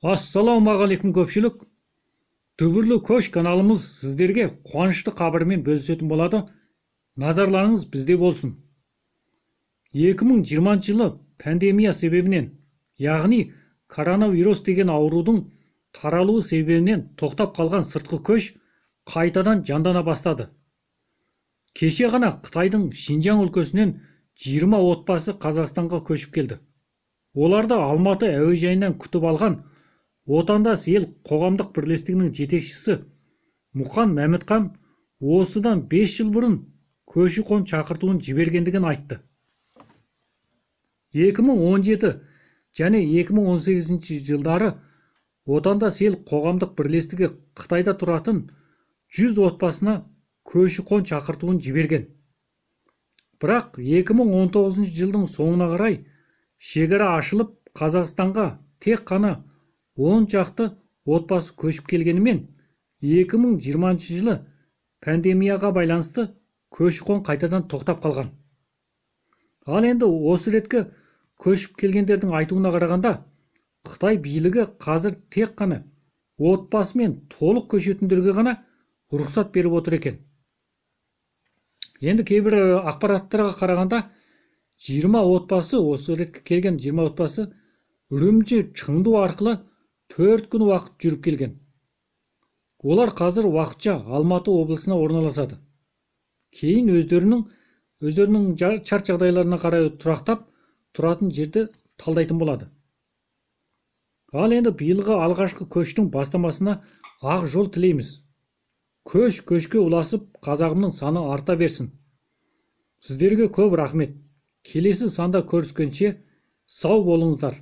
Ассалаумағалейкум көпшілік. Дүбірлі көш каналымыз сіздерге қуанышты хабармен бөлісетін болады. Назарларыңыз бізде болсын. 2020 жылы пандемия себебінен, яғни коронавирус деген аурудың таралуы себебінен тоқтап қалған сыртқы көш қайтадан жандана бастады. Кеше ғана Қытайдың Шинжаң өлкесінен 20 отбасы Қазақстанға көшіп келді. Оларды Алматы әуежайынан күтіп алған Отандас ел қоғамдық бірлестігінің жетекшісі Мұқан Мәмітхан осыдан 5 жыл бұрын көші-қон шақыртуын жібергендігін айтты. 2017 және 2018 жылдары Отандас ел қоғамдық бірлестігі Қытайда тұратын 100 отбасына көші-қон шақыртуын жіберген. Бірақ 2019 жылдың соңына қарай шекара ашылып, Қазақстанға тек қана 10 шақты отбасы көшіп келгенімен 2020 жылы пандемияға байланысты көші-қон қайтадан тоқтап қалған. Ал енді осы реткі көшіп келгендердің айтуына қарағанда, Қытай билігі қазір тек қана отбасы мен толық көшетіндерге ғана рұқсат беріп отыр екен. Енді кейбір ақпараттарға қарағанда 20 отбасы, осы ретке келген 20 отбасы Үрімжі Чыңду арқылы 4 күн уақыт жүріп келген. Олар қазір уақытша Алматы облысына орналасады. Кейін өздерінің шарт жағдайларына қарай тұрақтап тұратын жерді талдайтын болады. Ал енді биылғы алғашқы көштің бастамасына ақ жол тілейміз. Көшке ұласып, қазағымның саны арта берсін. Сіздерге көп рахмет. Келесі санда көріскенше сау болыңыздар.